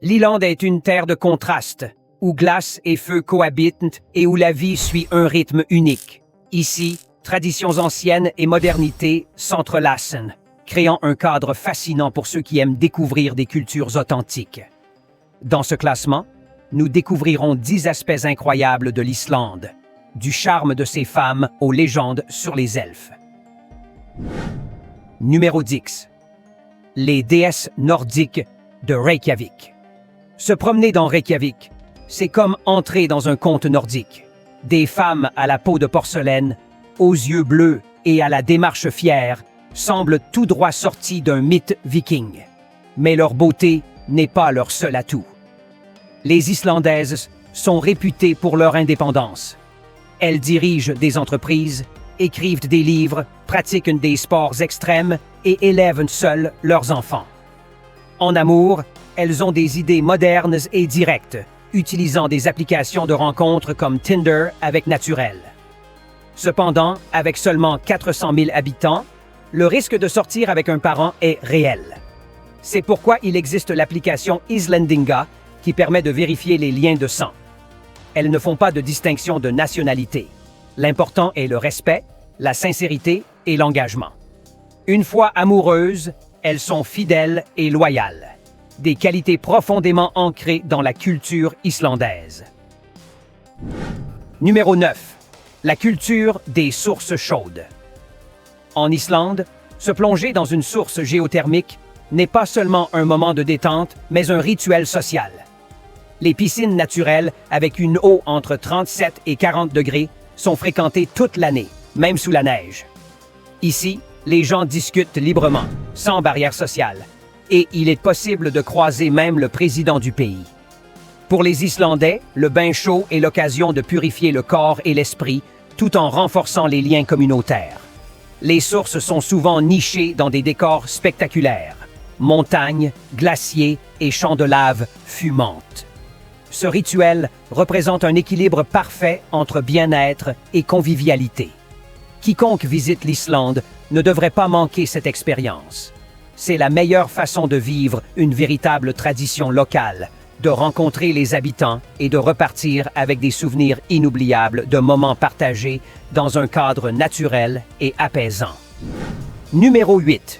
L'Islande est une terre de contraste, où glace et feu cohabitent et où la vie suit un rythme unique. Ici, traditions anciennes et modernité s'entrelacent, créant un cadre fascinant pour ceux qui aiment découvrir des cultures authentiques. Dans ce classement, nous découvrirons 10 aspects incroyables de l'Islande, du charme de ses femmes aux légendes sur les elfes. Numéro 10. Les déesses nordiques de Reykjavik. Se promener dans Reykjavik, c'est comme entrer dans un conte nordique. Des femmes à la peau de porcelaine, aux yeux bleus et à la démarche fière, semblent tout droit sorties d'un mythe viking. Mais leur beauté n'est pas leur seul atout. Les Islandaises sont réputées pour leur indépendance. Elles dirigent des entreprises, écrivent des livres, pratiquent des sports extrêmes et élèvent seules leurs enfants. En amour, elles ont des idées modernes et directes, utilisant des applications de rencontres comme Tinder avec Naturel. Cependant, avec seulement 400 000 habitants, le risque de sortir avec un parent est réel. C'est pourquoi il existe l'application Islendinga qui permet de vérifier les liens de sang. Elles ne font pas de distinction de nationalité. L'important est le respect, la sincérité et l'engagement. Une fois amoureuses, elles sont fidèles et loyales. Des qualités profondément ancrées dans la culture islandaise. Numéro 9. La culture des sources chaudes. En Islande, se plonger dans une source géothermique n'est pas seulement un moment de détente, mais un rituel social. Les piscines naturelles, avec une eau entre 37 et 40 degrés, sont fréquentées toute l'année, même sous la neige. Ici, les gens discutent librement, sans barrière sociale, et il est possible de croiser même le président du pays. Pour les Islandais, le bain chaud est l'occasion de purifier le corps et l'esprit, tout en renforçant les liens communautaires. Les sources sont souvent nichées dans des décors spectaculaires, montagnes, glaciers et champs de lave fumantes. Ce rituel représente un équilibre parfait entre bien-être et convivialité. Quiconque visite l'Islande ne devrait pas manquer cette expérience. C'est la meilleure façon de vivre une véritable tradition locale, de rencontrer les habitants et de repartir avec des souvenirs inoubliables de moments partagés dans un cadre naturel et apaisant. Numéro 8.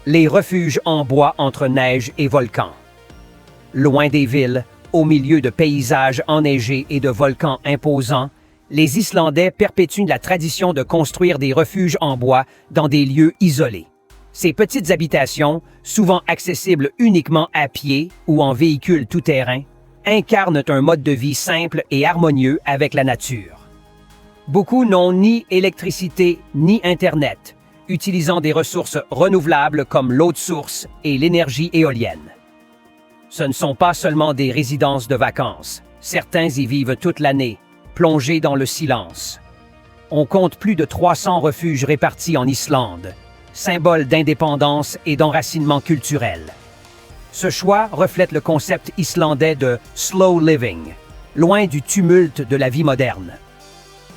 Les refuges en bois entre neige et volcans. Loin des villes, au milieu de paysages enneigés et de volcans imposants, les Islandais perpétuent la tradition de construire des refuges en bois dans des lieux isolés. Ces petites habitations, souvent accessibles uniquement à pied ou en véhicule tout-terrain, incarnent un mode de vie simple et harmonieux avec la nature. Beaucoup n'ont ni électricité ni Internet, utilisant des ressources renouvelables comme l'eau de source et l'énergie éolienne. Ce ne sont pas seulement des résidences de vacances. Certains y vivent toute l'année, plongés dans le silence. On compte plus de 300 refuges répartis en Islande, symbole d'indépendance et d'enracinement culturel. Ce choix reflète le concept islandais de « slow living », loin du tumulte de la vie moderne.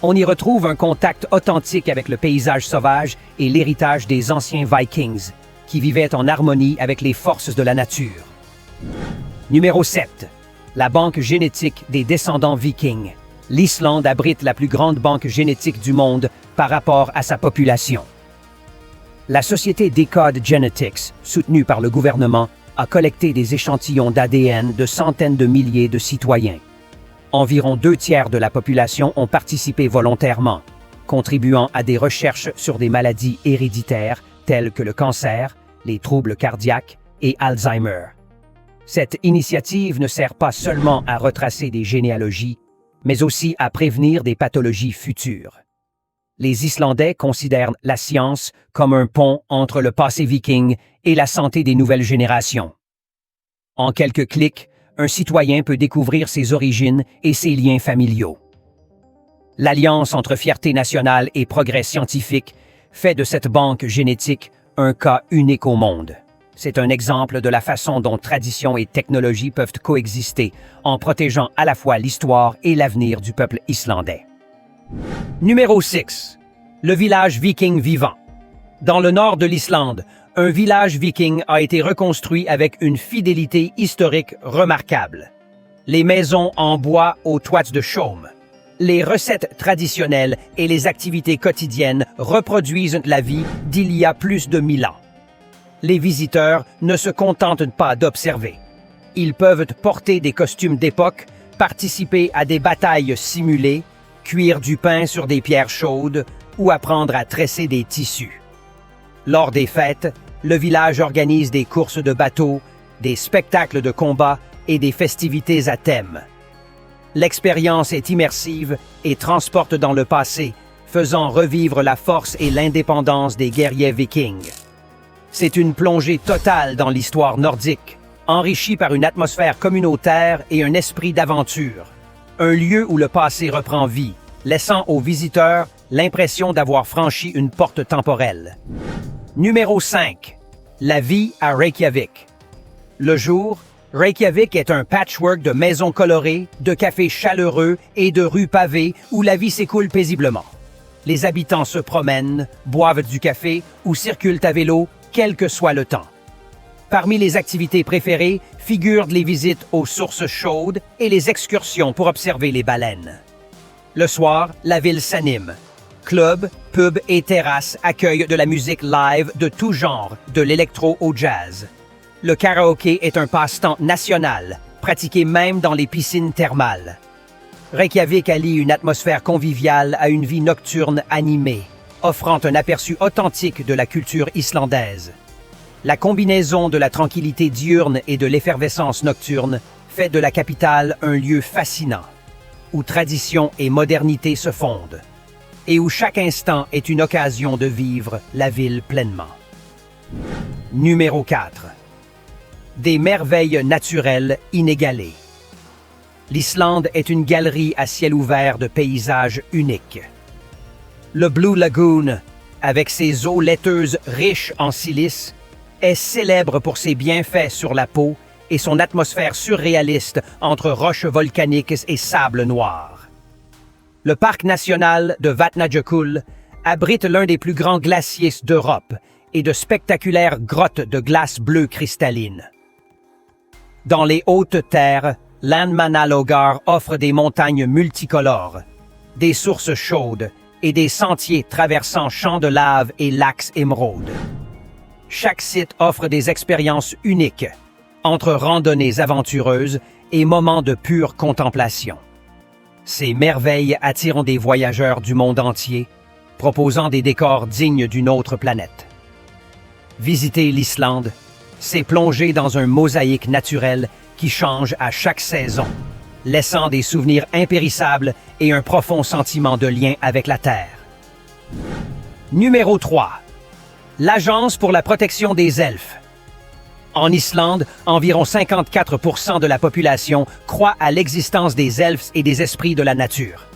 On y retrouve un contact authentique avec le paysage sauvage et l'héritage des anciens Vikings, qui vivaient en harmonie avec les forces de la nature. Numéro 7. La banque génétique des descendants vikings. L'Islande abrite la plus grande banque génétique du monde par rapport à sa population. La société Decode Genetics, soutenue par le gouvernement, a collecté des échantillons d'ADN de centaines de milliers de citoyens. Environ 2/3 de la population ont participé volontairement, contribuant à des recherches sur des maladies héréditaires telles que le cancer, les troubles cardiaques et Alzheimer. Cette initiative ne sert pas seulement à retracer des généalogies, mais aussi à prévenir des pathologies futures. Les Islandais considèrent la science comme un pont entre le passé viking et la santé des nouvelles générations. En quelques clics, un citoyen peut découvrir ses origines et ses liens familiaux. L'alliance entre fierté nationale et progrès scientifique fait de cette banque génétique un cas unique au monde. C'est un exemple de la façon dont tradition et technologie peuvent coexister en protégeant à la fois l'histoire et l'avenir du peuple islandais. Numéro 6. Le village viking vivant. Dans le nord de l'Islande, un village viking a été reconstruit avec une fidélité historique remarquable. Les maisons en bois aux toits de chaume, les recettes traditionnelles et les activités quotidiennes reproduisent la vie d'il y a plus de 1000 ans. Les visiteurs ne se contentent pas d'observer. Ils peuvent porter des costumes d'époque, participer à des batailles simulées, cuire du pain sur des pierres chaudes ou apprendre à tresser des tissus. Lors des fêtes, le village organise des courses de bateaux, des spectacles de combat et des festivités à thème. L'expérience est immersive et transporte dans le passé, faisant revivre la force et l'indépendance des guerriers vikings. C'est une plongée totale dans l'histoire nordique, enrichie par une atmosphère communautaire et un esprit d'aventure. Un lieu où le passé reprend vie, laissant aux visiteurs l'impression d'avoir franchi une porte temporelle. Numéro 5. La vie à Reykjavik. Le jour, Reykjavik est un patchwork de maisons colorées, de cafés chaleureux et de rues pavées où la vie s'écoule paisiblement. Les habitants se promènent, boivent du café ou circulent à vélo, quel que soit le temps. Parmi les activités préférées figurent les visites aux sources chaudes et les excursions pour observer les baleines. Le soir, la ville s'anime. Clubs, pubs et terrasses accueillent de la musique live de tout genre, de l'électro au jazz. Le karaoké est un passe-temps national, pratiqué même dans les piscines thermales. Reykjavik allie une atmosphère conviviale à une vie nocturne animée, offrant un aperçu authentique de la culture islandaise. La combinaison de la tranquillité diurne et de l'effervescence nocturne fait de la capitale un lieu fascinant, où tradition et modernité se fondent, et où chaque instant est une occasion de vivre la ville pleinement. Numéro 4. Des merveilles naturelles inégalées. L'Islande est une galerie à ciel ouvert de paysages uniques. Le Blue Lagoon, avec ses eaux laiteuses riches en silice, est célèbre pour ses bienfaits sur la peau et son atmosphère surréaliste entre roches volcaniques et sable noir. Le parc national de Vatnajökull abrite l'un des plus grands glaciers d'Europe et de spectaculaires grottes de glace bleue cristalline. Dans les hautes terres, Landmannalaugar offre des montagnes multicolores, des sources chaudes et des sentiers traversant champs de lave et lacs émeraudes. Chaque site offre des expériences uniques, entre randonnées aventureuses et moments de pure contemplation. Ces merveilles attirent des voyageurs du monde entier, proposant des décors dignes d'une autre planète. Visiter l'Islande, c'est plonger dans un mosaïque naturel qui change à chaque saison, laissant des souvenirs impérissables et un profond sentiment de lien avec la Terre. Numéro 3. L'Agence pour la protection des elfes. En Islande, environ 54% de la population croit à l'existence des elfes et des esprits de la nature.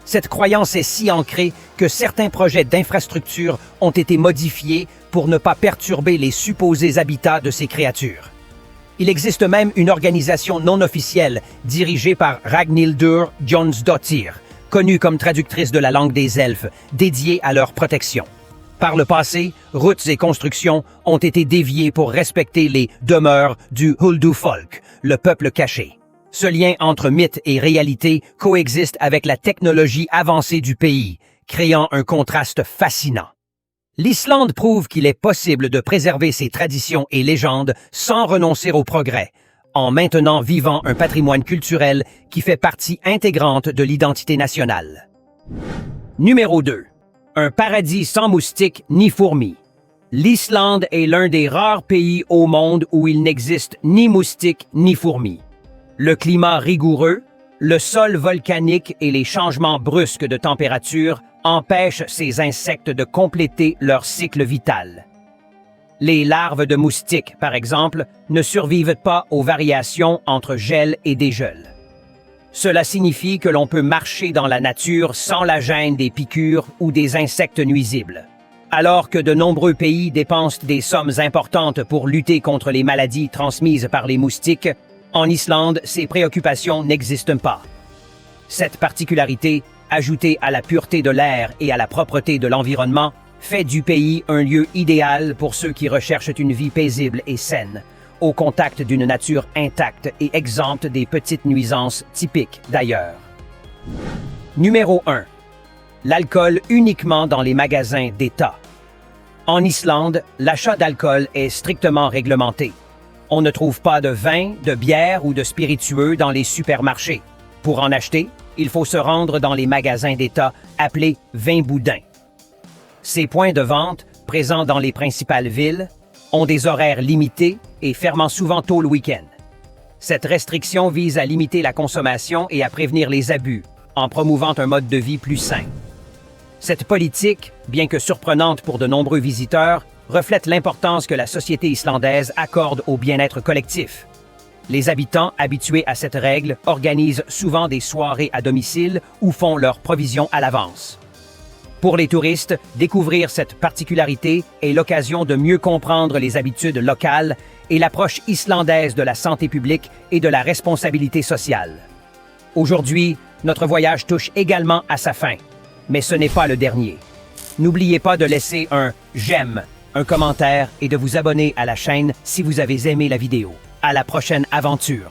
Cette croyance est si ancrée que certains projets d'infrastructure ont été modifiés pour ne pas perturber les supposés habitats de ces créatures. Il existe même une organisation non officielle dirigée par Ragnhildur Jónsdóttir, connue comme traductrice de la langue des elfes, dédiée à leur protection. Par le passé, routes et constructions ont été déviées pour respecter les demeures du Huldufolk, le peuple caché. Ce lien entre mythe et réalité coexiste avec la technologie avancée du pays, créant un contraste fascinant. L'Islande prouve qu'il est possible de préserver ses traditions et légendes sans renoncer au progrès, en maintenant vivant un patrimoine culturel qui fait partie intégrante de l'identité nationale. Numéro 2. Un paradis sans moustiques ni fourmis. L'Islande est l'un des rares pays au monde où il n'existe ni moustiques ni fourmis. Le climat rigoureux, le sol volcanique et les changements brusques de température empêchent ces insectes de compléter leur cycle vital. Les larves de moustiques, par exemple, ne survivent pas aux variations entre gel et dégel. Cela signifie que l'on peut marcher dans la nature sans la gêne des piqûres ou des insectes nuisibles. Alors que de nombreux pays dépensent des sommes importantes pour lutter contre les maladies transmises par les moustiques, en Islande, ces préoccupations n'existent pas. Cette particularité, ajoutée à la pureté de l'air et à la propreté de l'environnement, fait du pays un lieu idéal pour ceux qui recherchent une vie paisible et saine, au contact d'une nature intacte et exempte des petites nuisances typiques d'ailleurs. Numéro 1. L'alcool uniquement dans les magasins d'État. En Islande, l'achat d'alcool est strictement réglementé. On ne trouve pas de vin, de bière ou de spiritueux dans les supermarchés. Pour en acheter, il faut se rendre dans les magasins d'État appelés vins boudins. Ces points de vente, présents dans les principales villes, ont des horaires limités et ferment souvent tôt le week-end. Cette restriction vise à limiter la consommation et à prévenir les abus, en promouvant un mode de vie plus sain. Cette politique, bien que surprenante pour de nombreux visiteurs, reflète l'importance que la société islandaise accorde au bien-être collectif. Les habitants habitués à cette règle organisent souvent des soirées à domicile ou font leurs provisions à l'avance. Pour les touristes, découvrir cette particularité est l'occasion de mieux comprendre les habitudes locales et l'approche islandaise de la santé publique et de la responsabilité sociale. Aujourd'hui, notre voyage touche également à sa fin, mais ce n'est pas le dernier. N'oubliez pas de laisser un « j'aime », un commentaire et de vous abonner à la chaîne si vous avez aimé la vidéo. À la prochaine aventure!